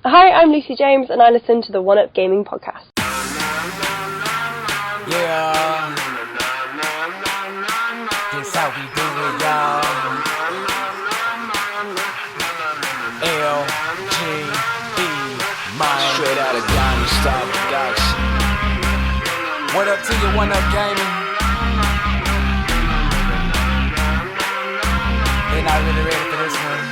Hi, I'm Lucy James, and I listen to the One Up Gaming podcast. Yeah, this how we do it, y'all. L-G-E, man. Straight out of Diamond Style Production. What up to you, One Up Gaming? They're not really ready for this one.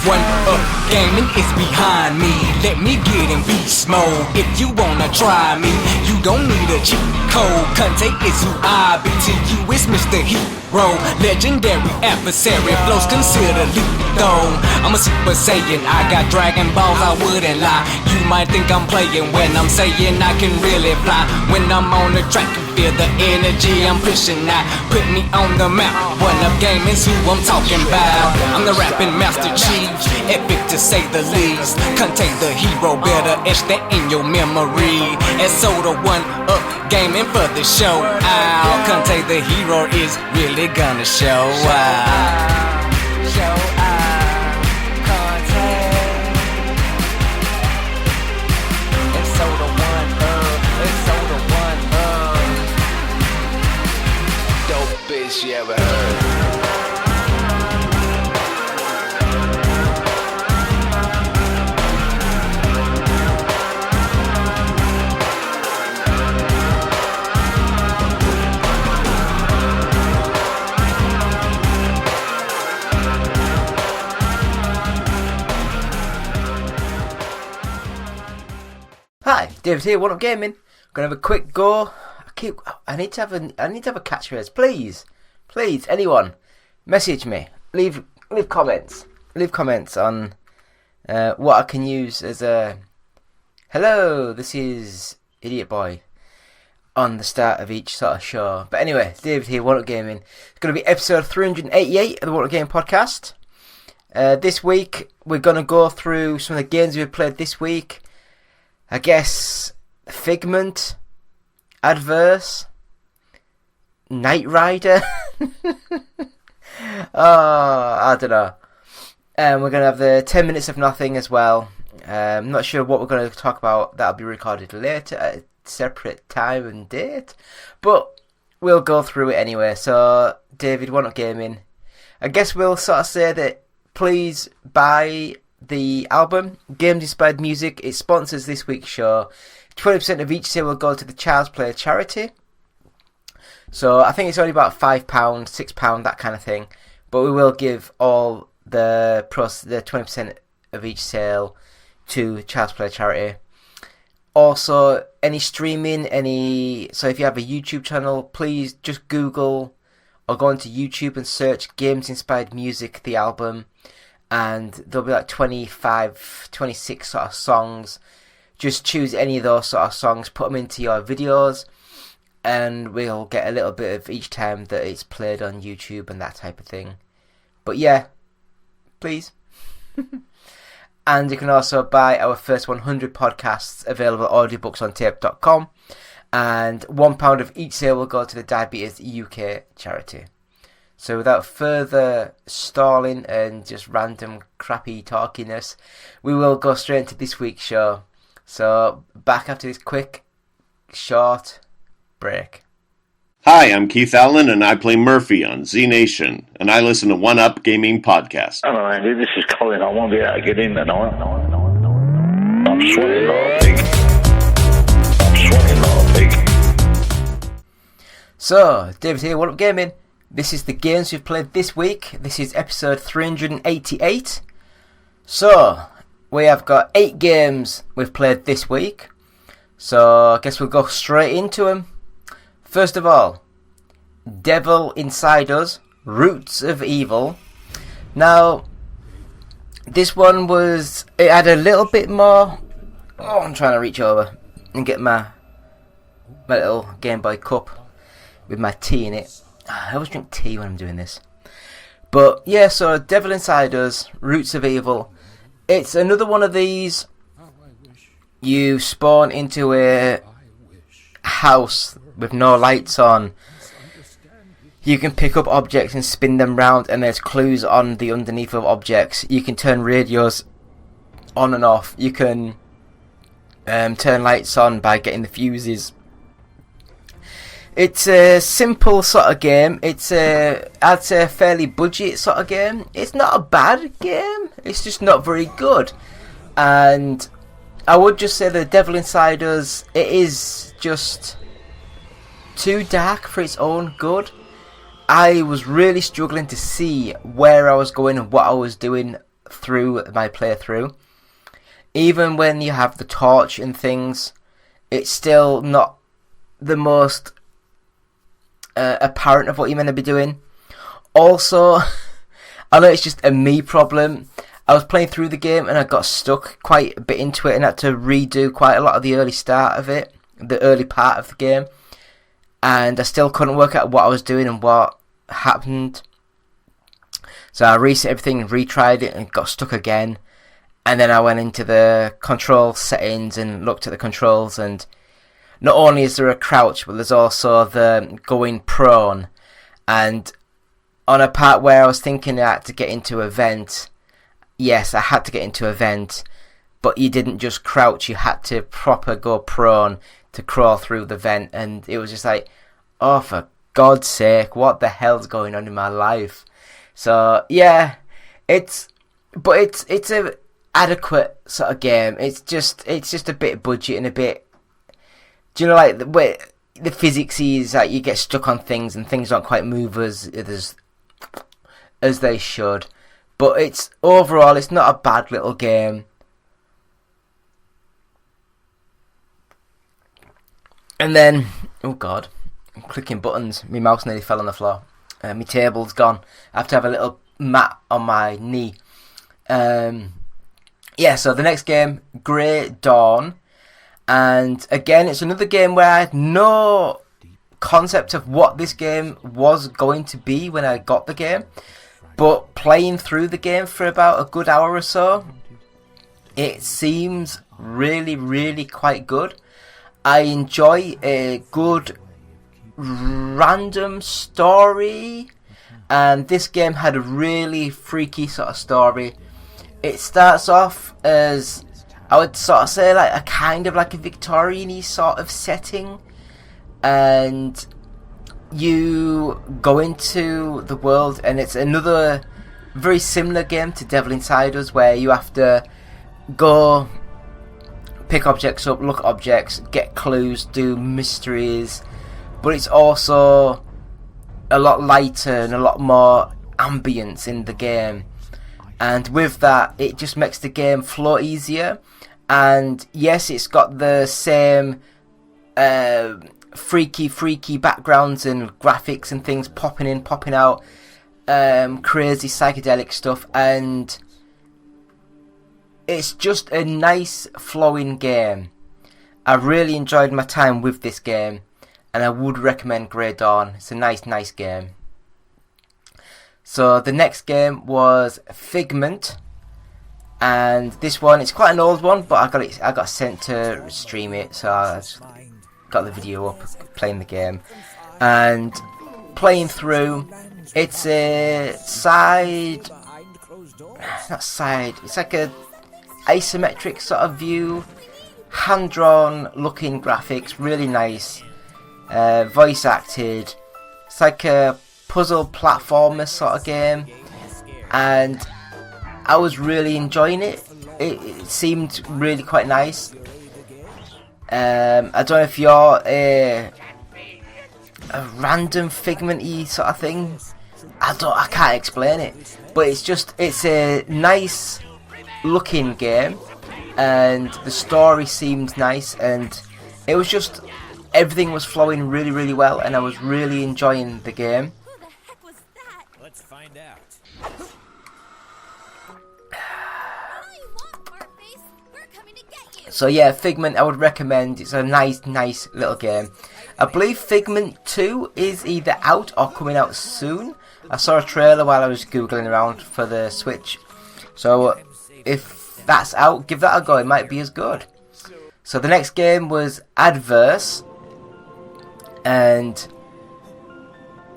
One Up Gaming is behind me. Let me get in beast mode. If you wanna try me, you don't need a cheat code. Conte is who I be. To you is Mr. Hero, legendary adversary. Flows considered lethal. I'm a Super Saiyan. I got Dragon Balls. I wouldn't lie. You might think I'm playing when I'm saying I can really fly. When I'm on the track, you feel the energy I'm pushing out. Put me on the map. One Up Gaming's who I'm talking about. I'm the rapping Master Chief, epic to say the least. Contain the hero, better etch that in your memory. And so the One Up Gaming for the show out. Contain the hero is really gonna show out. Show out. Contain. And so the One Up. And so the One Up. Dope bitch you ever heard. Hi, David here, One Up Gaming. Gonna have a quick go. I need to have a catchphrase. Please, anyone, message me. Leave comments. Leave comments on what I can use as a hello. This is Idiot Boy on the start of each sort of show. But anyway, David here, One Up Gaming. It's gonna be episode 388 of the One Up Gaming podcast. This week we're gonna go through some of the games we've played this week. I guess Figment, Adverse, Knight Rider. I don't know. We're going to have the 10 minutes of nothing as well. I'm not sure what we're going to talk about. That'll be recorded later at a separate time and date. But we'll go through it anyway. So, David, One Up Gaming. I guess we'll sort of say that please buy the album, Games Inspired Music. It sponsors this week's show. 20% of each sale will go to the Child's Play charity. So I think it's only about £5, £6, that kind of thing. But we will give all the 20% of each sale to Child's Play charity. Also, any streaming, so if you have a YouTube channel, please just Google or go onto YouTube and search Games Inspired Music, the album. And there'll be like 25, 26 sort of songs. Just choose any of those sort of songs, put them into your videos, and we'll get a little bit of each time that it's played on YouTube and that type of thing. But yeah, please. And you can also buy our first 100 podcasts, available audiobooksontape.com, and £1 of each sale will go to the Diabetes UK charity. So without further stalling and just random crappy talkiness, we will go straight into this week's show. So back after this quick, short break. Hi, I'm Keith Allen, and I play Murphy on Z Nation, and I listen to One Up Gaming Podcast. Hello, Andy. This is Colin. I won't be able to get in tonight. I'm sweating like a pig. So, David here, One Up Gaming. This is the games we've played this week. This is episode 388. So, we have got 8 games we've played this week. So, I guess we'll go straight into them. First of all, Devil Inside Us, Roots of Evil. Now, this one it had a little bit more... Oh, I'm trying to reach over and get my little Game Boy cup with my tea in it. I always drink tea when I'm doing this. But yeah, so Devil Inside Us, Roots of Evil. It's another one of these. You spawn into a house with no lights on. You can pick up objects and spin them round, and there's clues on the underneath of objects. You can turn radios on and off. You can turn lights on by getting the fuses. It's a simple sort of game. It's I'd say a fairly budget sort of game. It's not a bad game. It's just not very good. And I would just say the Devil Inside Us, it is just too dark for its own good. I was really struggling to see where I was going and what I was doing through my playthrough. Even when you have the torch and things, it's still not the most apparent of what you're meant to be doing. Also, I know it's just a me problem. I was playing through the game and I got stuck quite a bit into it and had to redo quite a lot of the early start of it, the early part of the game, and I still couldn't work out what I was doing and what happened. So I reset everything and retried it and got stuck again. And then I went into the control settings and looked at the controls, and not only is there a crouch, but there's also the going prone. And on a part where I was thinking I had to get into a vent, yes, I had to get into a vent, but you didn't just crouch, you had to proper go prone to crawl through the vent. And it was just like, oh, for God's sake, what the hell's going on in my life? So yeah, it's a adequate sort of game. It's just a bit budget and a bit, do you know, like the way the physics is like you get stuck on things and things don't quite move as they should. But it's overall, it's not a bad little game. And then, oh god, I'm clicking buttons. My mouse nearly fell on the floor. My table's gone. I have to have a little mat on my knee. Yeah, so the next game, Grey Dawn. And again, it's another game where I had no concept of what this game was going to be when I got the game. But playing through the game for about a good hour or so, it seems really, really quite good. I enjoy a good random story, and this game had a really freaky sort of story. It starts off as, I would sort of say, like a kind of like a Victorian-y sort of setting, and you go into the world, and it's another very similar game to Devil Inside Us, where you have to go pick objects up, look at objects, get clues, do mysteries, but it's also a lot lighter and a lot more ambience in the game. And with that, it just makes the game flow easier. And yes, it's got the same freaky backgrounds and graphics and things popping in, popping out, crazy psychedelic stuff, and it's just a nice flowing game. I really enjoyed my time with this game, and I would recommend Grey Dawn. It's a nice game. So the next game was Figment, and this one, it's quite an old one, but I got sent to stream it, so I just got the video up playing the game. And playing through, it's a it's like a isometric sort of view, hand-drawn looking graphics, really nice, voice acted. It's like a puzzle platformer sort of game, and I was really enjoying it. It seemed really quite nice. I don't know if you're a random Figment-y sort of thing. I can't explain it, but it's a nice looking game, and the story seemed nice, and it was just, everything was flowing really, really well, and I was really enjoying the game. Who the heck was that? Let's find out. What do you want, Fartface? We're coming to get you. So yeah, Figment I would recommend. It's a nice little game. I believe Figment 2 is either out or coming out soon. I saw a trailer while I was googling around for the Switch. So if that's out, give that a go. It might be as good. So the next game was Adverse, and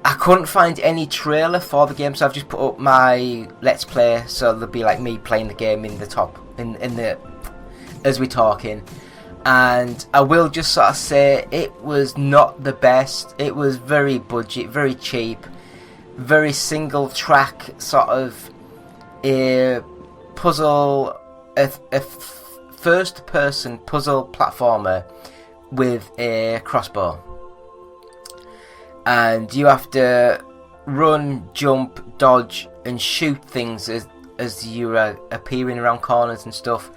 I couldn't find any trailer for the game, so I've just put up my Let's Play, so there'll be like me playing the game in the top, in the as we're talking. And I will just sort of say it was not the best. It was very budget, very cheap, very single track sort of a puzzle, a first person puzzle platformer with a crossbow. And you have to run, jump, dodge and shoot things as you're appearing around corners and stuff.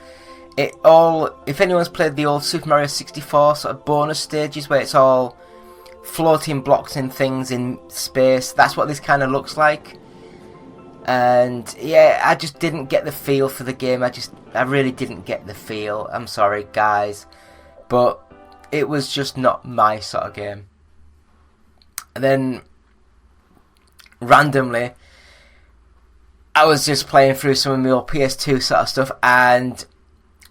It all, if anyone's played the old Super Mario 64 sort of bonus stages where it's all floating blocks and things in space, that's what this kind of looks like. And yeah, I just didn't get the feel for the game. I really didn't get the feel. I'm sorry guys, but it was just not my sort of game. And then randomly I was just playing through some of my old PS2 sort of stuff, and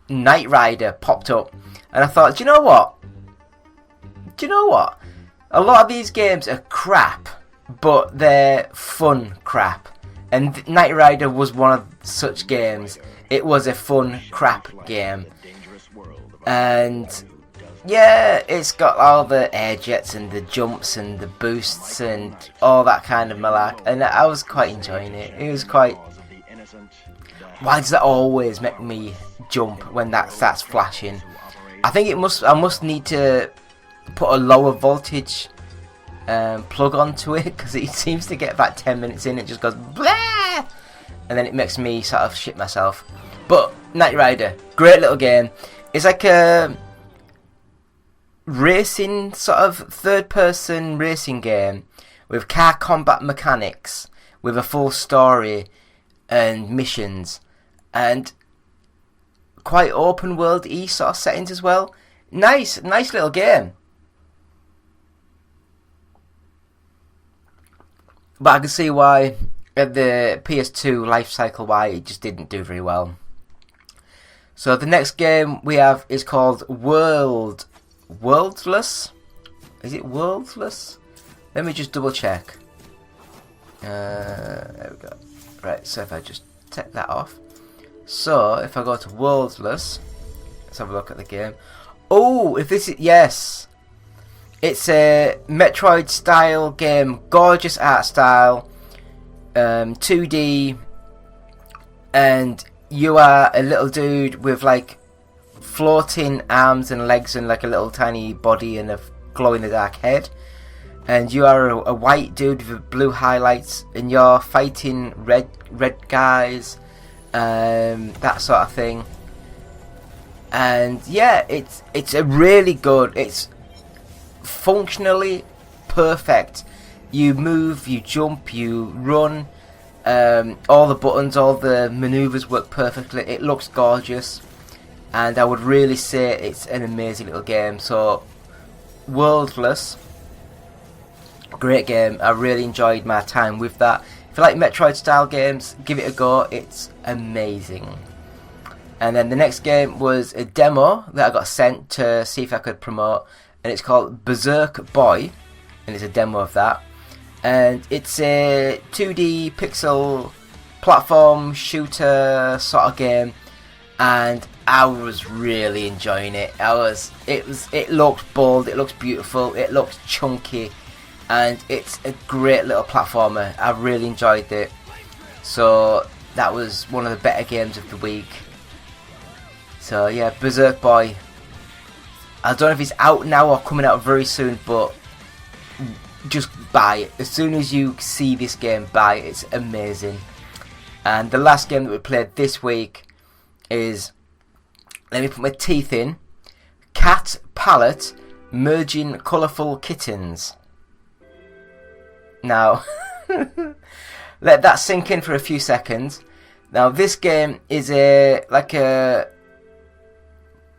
Knight Rider popped up, and I thought, do you know what? A lot of these games are crap, but they're fun crap. And Knight Rider was one of such games. It was a fun crap game. And yeah, it's got all the air jets and the jumps and the boosts and all that kind of malak, and I was quite enjoying it. It was quite... Why does that always make me jump when that starts flashing? I think I must need to put a lower voltage plug onto it, because it seems to get about 10 minutes in, it just goes blah, and then it makes me sort of shit myself. But Knight Rider, great little game. It's like a racing sort of third-person racing game with car combat mechanics, with a full story and missions, and quite open world-y sort of settings as well. Nice little game. But I can see why at the PS2 life cycle why it just didn't do very well. So the next game we have is called Worldless. Is it Worldless? Let me just double check. There we go. Right, so if I just take that off. So if I go to Worldless, let's have a look at the game. Oh, if this is... Yes! It's a Metroid style game, gorgeous art style, 2D, and you are a little dude with like floating arms and legs and like a little tiny body and a glow in the dark head, and you are a white dude with blue highlights, and you're fighting red guys, that sort of thing. And yeah, it's a really good, it's functionally perfect. You move, you jump, you run, all the buttons, all the maneuvers work perfectly. It looks gorgeous, and I would really say it's an amazing little game. So Worldless, great game. I really enjoyed my time with that. If you like Metroid style games, give it a go. It's amazing. And then the next game was a demo that I got sent to see if I could promote, and it's called Berserk Boy, and it's a demo of that. And it's a 2D pixel platform shooter sort of game, and I was really enjoying it. It looked bold, it looks beautiful, it looks chunky, and it's a great little platformer. I really enjoyed it. So that was one of the better games of the week. So yeah, Berserk Boy. I don't know if it's out now or coming out very soon, but just buy it. As soon as you see this game, buy it. It's amazing. And the last game that we played this week is, let me put my teeth in, Cat Palette Merging Colourful Kittens. Now, let that sink in for a few seconds. Now, this game is a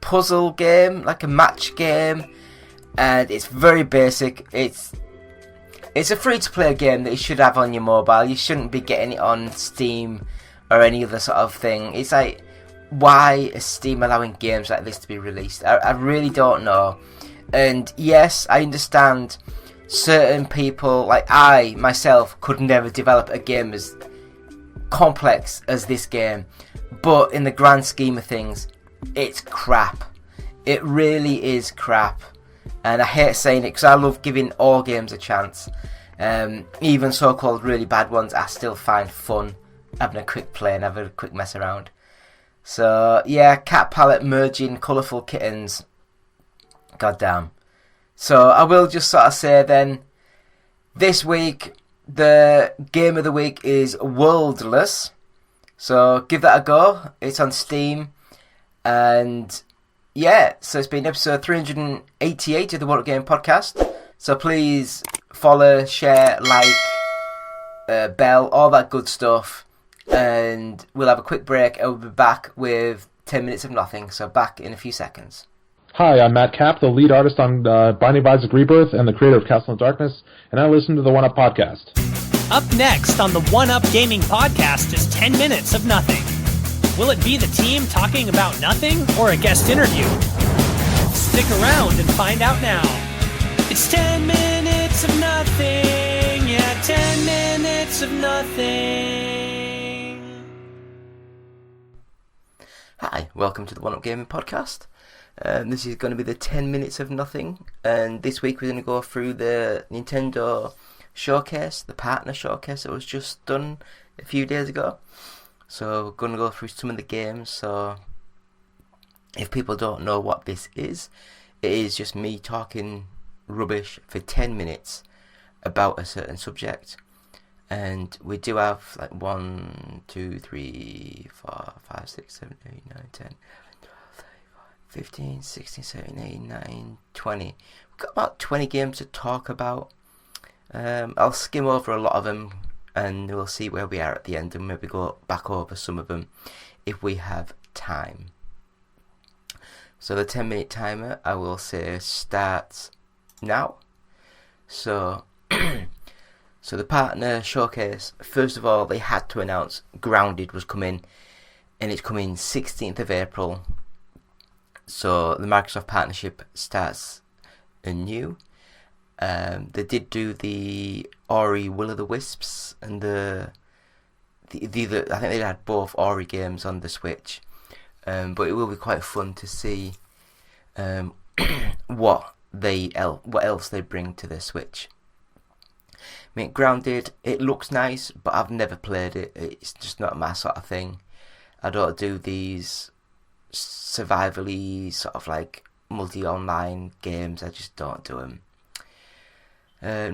puzzle game, like a match game, and it's very basic. It's a free-to-play game that you should have on your mobile. You shouldn't be getting it on Steam or any other sort of thing. It's like, why is Steam allowing games like this to be released? I really don't know. And yes, I understand certain people, like I myself, could never develop a game as complex as this game. But in the grand scheme of things, it's crap. It really is crap. And I hate saying it because I love giving all games a chance. Even so-called really bad ones, I still find fun having a quick play and having a quick mess around. So, yeah, cat palette merging colourful kittens. Goddamn. So, I will just sort of say then, this week, the game of the week is Worldless. So, give that a go. It's on Steam. And, yeah, so it's been episode 388 of the What Up Game podcast. So, please follow, share, like, bell, all that good stuff. And we'll have a quick break and we'll be back with 10 minutes of nothing. So back in a few seconds. Hi, I'm Matt Kapp, the lead artist on Binding of Isaac Rebirth and the creator of Castle in Darkness, and I listen to the One Up podcast. Up next on the One Up Gaming podcast is 10 minutes of nothing. Will it be the team talking about nothing or a guest interview? Stick around and find out now. It's 10 minutes of nothing. Yeah, 10 minutes of nothing. Hi, welcome to the One Up Gaming podcast. This is going to be the 10 minutes of nothing, and this week we're going to go through the Nintendo showcase, the partner showcase that was just done a few days ago. So we're going to go through some of the games. So if people don't know what this is, it is just me talking rubbish for 10 minutes about a certain subject. And we do have like 1, 2, 3, 4, 5, 6, 7, 8, 9, 10, 11, 12, 15, 16, 17, 18, 19, 20. We've got about 20 games to talk about. I'll skim over a lot of them and we'll see where we are at the end and maybe go back over some of them if we have time. So the 10-minute timer, I will say, starts now. So... So the partner showcase, first of all, they had to announce Grounded was coming, and it's coming 16th of April. So the Microsoft partnership starts anew. They did do the Ori Will of the Wisps, and the I think they had both Ori games on the Switch. But it will be quite fun to see what else they bring to the Switch. I mean, Grounded, it looks nice, but I've never played it. It's just not my sort of thing. I don't do these survival-y, sort of like multi-online games. I just don't do them.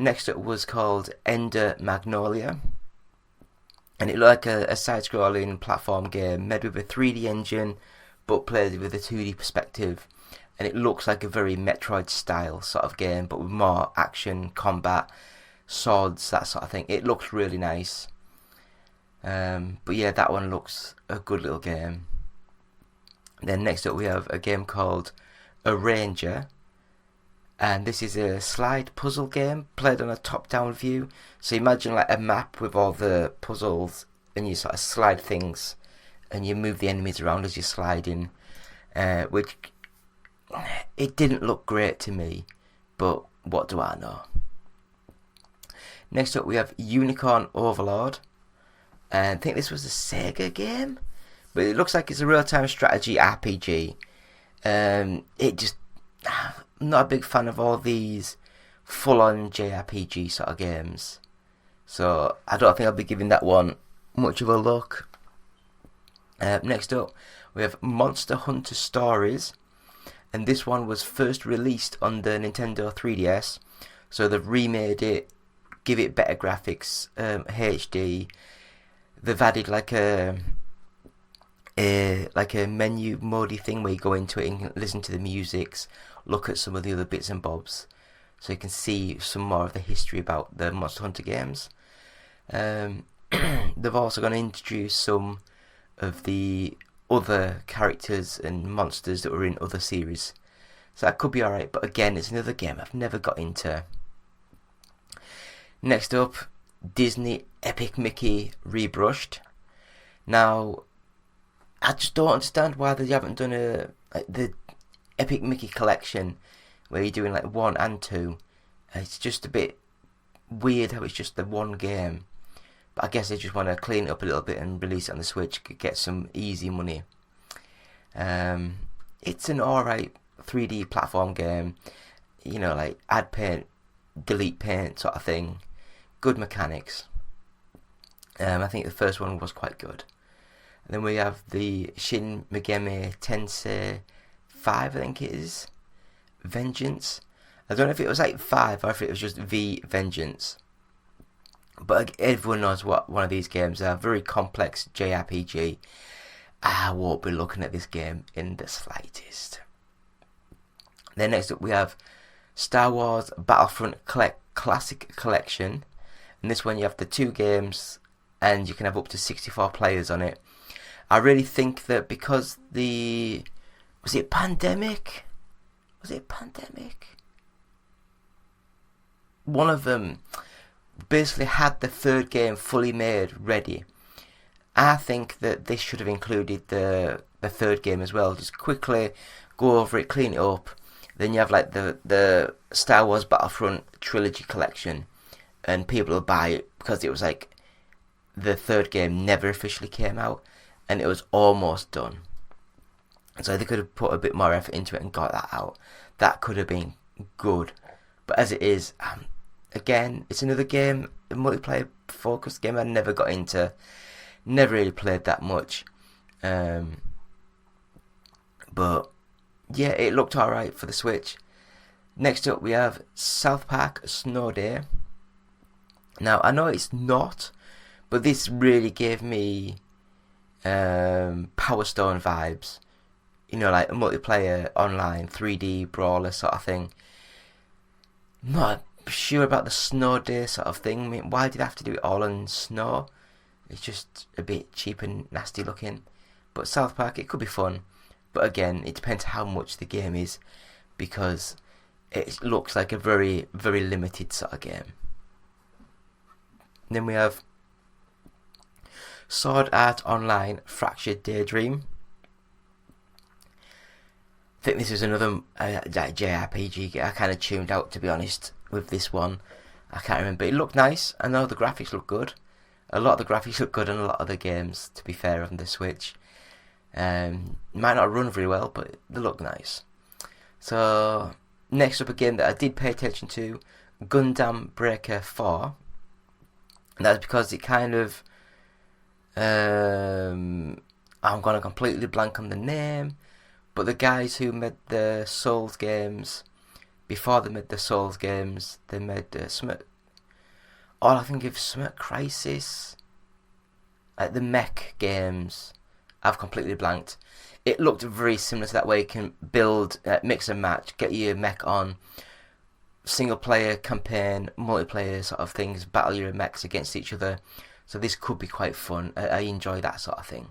Next up was called Ender Magnolia. And it looked like a side-scrolling platform game made with a 3D engine, but played with a 2D perspective. And it looks like a very Metroid-style sort of game, but with more action, combat, swords, that sort of thing. It looks really nice. But yeah, that one looks a good little game. Then next up we have a game called Arranger, and this is a slide puzzle game played on a top-down view. So imagine like a map with all the puzzles, and you sort of slide things, and you move the enemies around as you're sliding. Which it didn't look great to me, but what do I know? Next up we have Unicorn Overlord, and I think this was a Sega game, but it looks like it's a real-time strategy RPG. I'm not a big fan of all these full-on JRPG sort of games, so I don't think I'll be giving that one much of a look. Next up we have Monster Hunter Stories, and this one was first released on the Nintendo 3DS, so they've remade it, give it better graphics, HD. They've added like a menu modey thing where you go into it and listen to the musics, look at some of the other bits and bobs, so you can see some more of the history about the Monster Hunter games. They've also going to introduce some of the other characters and monsters that were in other series, so that could be alright, but again, it's another game I've never got into. Next up, Disney Epic Mickey Rebrushed. Now, I just don't understand why they haven't done the Epic Mickey collection, where you're doing like 1 and 2. It's just a bit weird how it's just the one game. But I guess they just want to clean it up a little bit and release it on the Switch, could get some easy money. It's an alright 3D platform game. You know, like add paint, delete paint sort of thing. Good mechanics. I think the first one was quite good. And then we have the Shin Megami Tensei 5, I think it is. Vengeance. I don't know if it was like 5 or if it was just V Vengeance. But everyone knows what one of these games are. Very complex JRPG. I won't be looking at this game in the slightest. Then next up we have Star Wars Battlefront Classic Collection. And this one you have the 2 games and you can have up to 64 players on it. I really think that because was it pandemic? One of them basically had the 3rd game fully made, ready. I think that this should have included the 3rd game as well. Just quickly go over it, clean it up. Then you have like the Star Wars Battlefront Trilogy Collection, and people will buy it because it was like the 3rd game never officially came out, and it was almost done. So they could have put a bit more effort into it and got that out. That could have been good. But as it is, again, it's another game, a multiplayer focused game I never got into. Never really played that much. But yeah, it looked alright for the Switch. Next up we have South Park Snow Day. Now I know it's not, but this really gave me Power Stone vibes. You know, like a multiplayer online 3D brawler sort of thing. Not sure about the Snow Day sort of thing. I mean, why did I have to do it all in snow? It's just a bit cheap and nasty looking. But South Park, it could be fun. But again, it depends how much the game is, because it looks like a very, very limited sort of game. And then we have Sword Art Online Fractured Daydream. I think this is another JRPG. I kind of tuned out, to be honest, with this one. I can't remember. It looked nice. I know the graphics look good. A lot of the graphics look good on a lot of the games, to be fair, on the Switch. Might not run very well, but they look nice. So, next up a game that I did pay attention to, Gundam Breaker 4. And that's because it kind of... I'm going to completely blank on the name. But the guys who made the Souls games, before they made the Souls games, they made all I think of Smurf Crisis, like the mech games. I've completely blanked. It looked very similar to that, where you can build, mix and match, get your mech on, single player campaign, multiplayer sort of things, battle your mechs against each other. So this could be quite fun. I enjoy that sort of thing.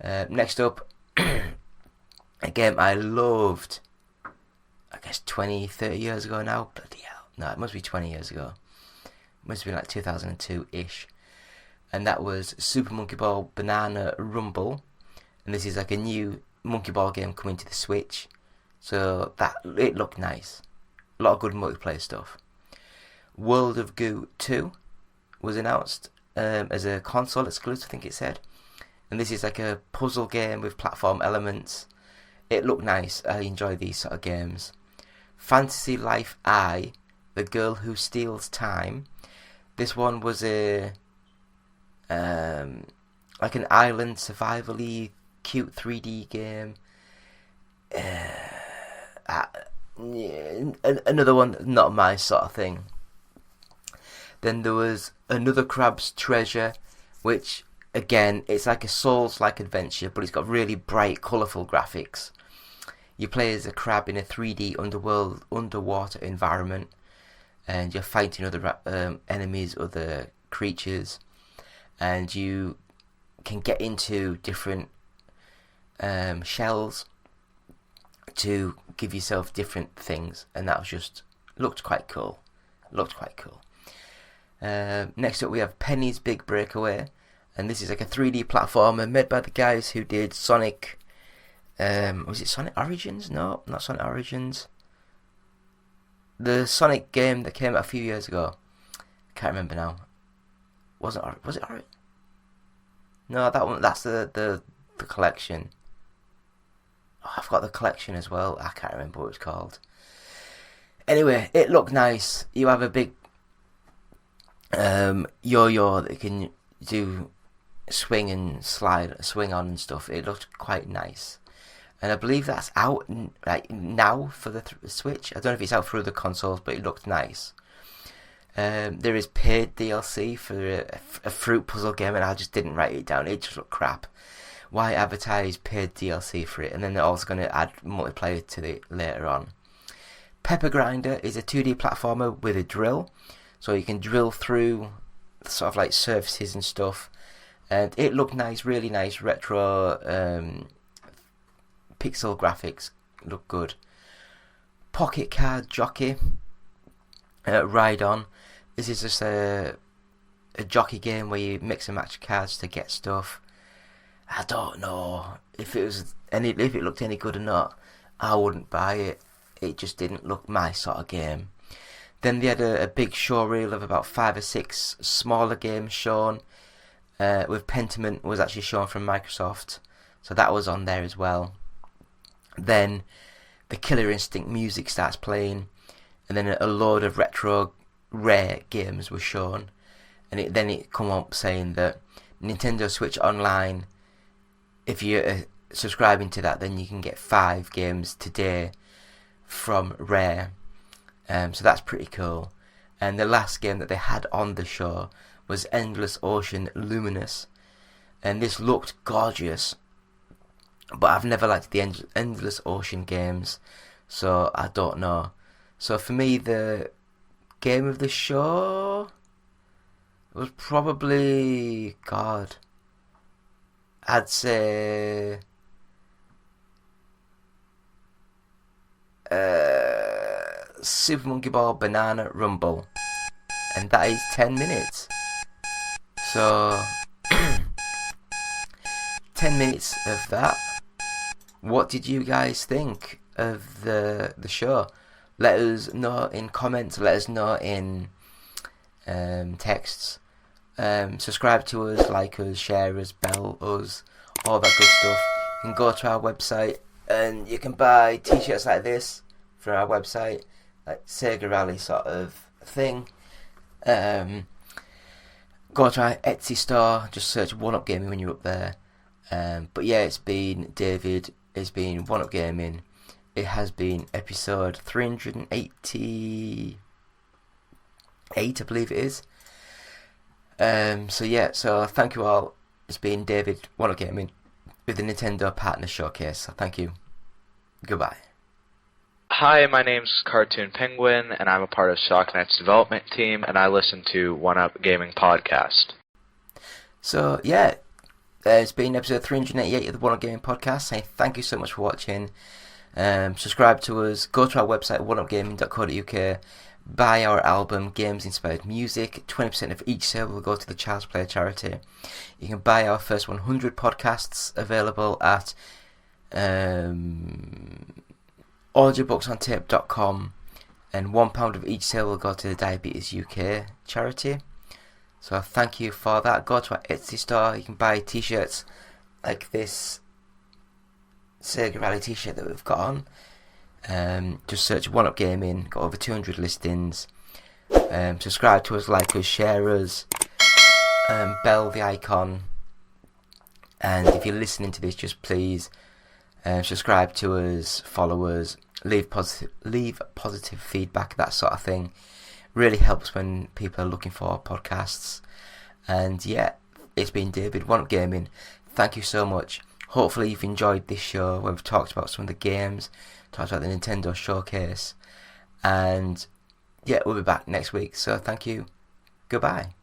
Next up, a game I loved, I guess 20, 30 years ago now. Bloody hell. No, it must be 20 years ago. It must have been like 2002-ish. And that was Super Monkey Ball Banana Rumble. And this is like a new Monkey Ball game coming to the Switch. So it looked nice. A lot of good multiplayer stuff. World of Goo 2 was announced as a console exclusive, I think it said. And this is like a puzzle game with platform elements. It looked nice. I enjoy these sort of games. Fantasy Life I, The Girl Who Steals Time. This one was a like an island survival-y cute 3D game. Another one, not my sort of thing. Then there was Another Crab's Treasure, which again, it's like a Souls-like adventure, but it's got really bright, colourful graphics. You play as a crab in a 3D underwater environment, and you're fighting other enemies, other creatures, and you can get into different shells to give yourself different things, and that was just looked quite cool. Next up we have Penny's Big Breakaway, and this is like a 3D platformer made by the guys who did was it Sonic Origins? No, not Sonic Origins. the Sonic game that came out a few years ago. Can't remember now. Was it Orange? No, that one. That's the collection. Oh, I've got the collection as well. I can't remember what it's called. Anyway, it looked nice. You have a big yo-yo that you can do swing and slide, swing on and stuff. It looked quite nice, and I believe that's out right now for the Switch. I don't know if it's out through the consoles, but it looked nice. There is paid DLC for a fruit puzzle game, and I just didn't write it down. It just looked crap. Why advertise paid DLC for it, and then they're also going to add multiplayer to it later on. Pepper Grinder is a 2D platformer with a drill, so you can drill through sort of like surfaces and stuff, and it looked nice, really nice, retro pixel graphics look good. Pocket Card Jockey Ride On. This is just a jockey game where you mix and match cards to get stuff. I don't know if it looked any good or not. I wouldn't buy it. It just didn't look my sort of game. Then they had a big show reel of about 5 or 6 smaller games shown. With Pentiment was actually shown from Microsoft, so that was on there as well. Then the Killer Instinct music starts playing, and then a load of retro rare games were shown, and then it come up saying that Nintendo Switch Online, if you're subscribing to that, then you can get 5 games today from Rare. So that's pretty cool. And the last game that they had on the show was Endless Ocean Luminous, and this looked gorgeous, but I've never liked the Endless Ocean games, so I don't know. So for me, the game of the show was probably, I'd say Super Monkey Ball Banana Rumble, and that is 10 minutes. So 10 minutes of that. What did you guys think of the show? Let us know in comments. Let us know in texts. Subscribe to us, like us, share us, bell us, all that good stuff. You can go to our website and you can buy t-shirts like this from our website, like Sega Rally sort of thing. Go to our Etsy store, just search One Up Gaming when you're up there. But yeah, it's been David, it's been One Up Gaming. It has been episode 388, I believe it is. So thank you all. It's been David, One Up Gaming, with the Nintendo Partner Showcase. So thank you. Goodbye. Hi, my name's Cartoon Penguin, and I'm a part of Shocknet's development team, and I listen to One Up Gaming Podcast. So, yeah, it's been episode 388 of the One Up Gaming Podcast, saying thank you so much for watching. Subscribe to us, go to our website, oneupgaming.co.uk, buy our album, Games Inspired Music. 20% of each sale will go to the Child's Play charity. You can buy our first 100 podcasts, available at audiobooksontape.com, and £1 of each sale will go to the Diabetes UK charity. So thank you for that. Go to our Etsy store. You can buy t-shirts like this Sega Rally t-shirt that we've got on. Just search One Up Gaming. Got over 200 listings. Subscribe to us, like us, share us, bell the icon, and if you're listening to this, just please subscribe to us, follow us, leave positive feedback, that sort of thing. Really helps when people are looking for podcasts. And yeah, it's been David, One Up Gaming. Thank you so much. Hopefully you've enjoyed this show where we've talked about some of the games, talked about the Nintendo Showcase, and yeah, we'll be back next week. So thank you. Goodbye.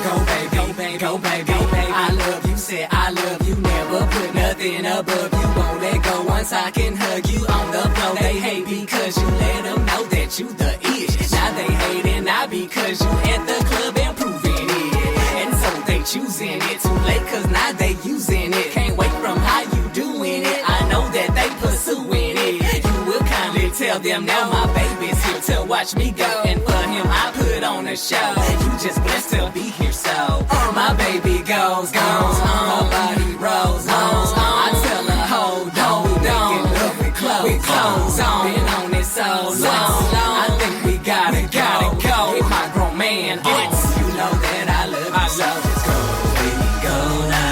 Go baby, go baby, go baby. I love you, say I love you. Never put nothing above you. Won't let go once I can hug you on the floor. They hate because you let them know that you the ish. Now they hating not because you at the club and proving it. And so they choosing it too late cause now they using it. Can't wait from how you doing it. I know that they pursuing it. You will kindly them know my baby's here to watch me go. And for him, I put on a show. You just blessed to be here, so my baby goes on. Her body rolls on. I tell her, hold on, we making love with clothes on. Been on it so long. I think we gotta go. Get my grown man on. You know that I love you, so just go, baby, go now.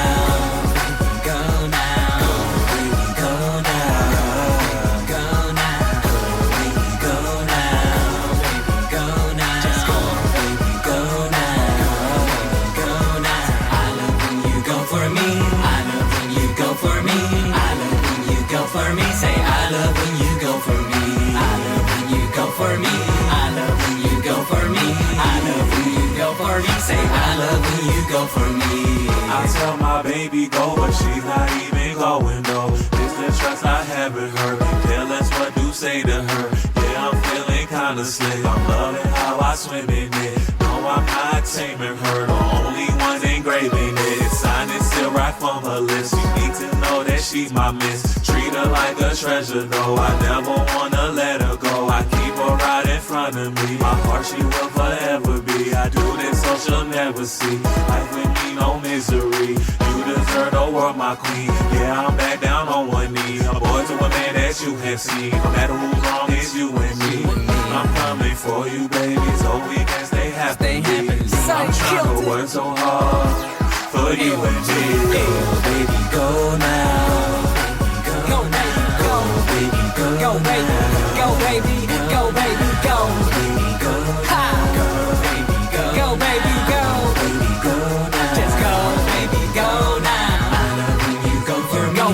For me, say I love when you go for me. I love when you go for me. I love when you go for me. I love when you go for me. Say I love when you go for me. I tell my baby go, but she's not even going though. It's the trust I have in her. Jealous what you say to her. Yeah, I'm feeling kinda slick. I'm loving how I swim in it. No, I'm not taming her. The only one engraving it. Sign it still right from her lips. You need to know that she's my miss. Treat her like a treasure though. I never wanna let her go. I keep her right in front of me. My heart she will forever be. I do this so she'll never see. Life with me no misery. You deserve the world, my queen. Yeah, I'm back down on one knee. A boy to a man that you have seen. No matter who's wrong, it's you and me. I'm coming for you, baby, so we can stay happy. I'm trying to work so hard for you and me. Baby, go now. Go, baby, go. Baby, go. Go, baby, go, baby, go, baby, go. Baby, go. Ha. Go, baby, go. Go, baby, go. Baby, go now. Just go, baby, go now. I love when you go for me.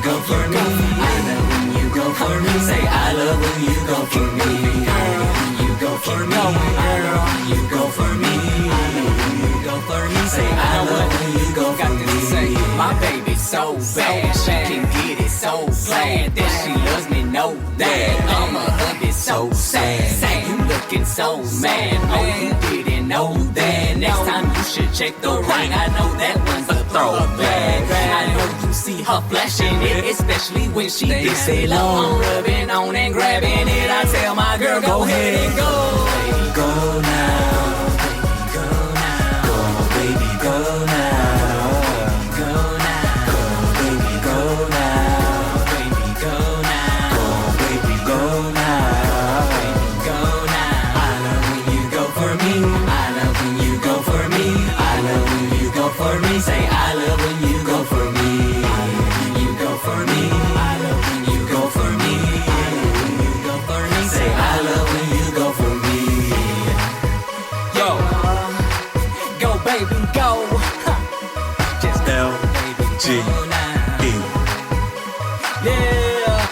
Go for me. I love when you go for me. I love when you go for me. Say I love when you go for me. I love when you go for me. I love when you go for me. I love when you go for me. Say I love when you go for me. Say my baby's so bad, she can get it so glad that she loves me, know that I'm a hubby so sad. Say you looking so mad, oh you didn't know that. Next time you should check the ring, I know that one's a throwback. I know you see her flashing it, especially when she gets it low. I'm rubbing on and grabbing it, I tell my girl go ahead and go. Baby, go now. Baby, go now. For me, say I love when you go for me. I love when you go for me. I love when you go for me. I love when you go for me. Say I love when you go for me. Yo, go baby, go. Just L-G-E. Yeah,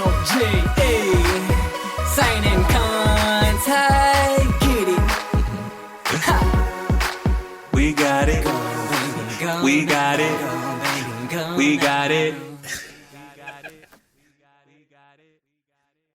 L-G-E. Sign and contact, get it. We got it. We got it. We got it.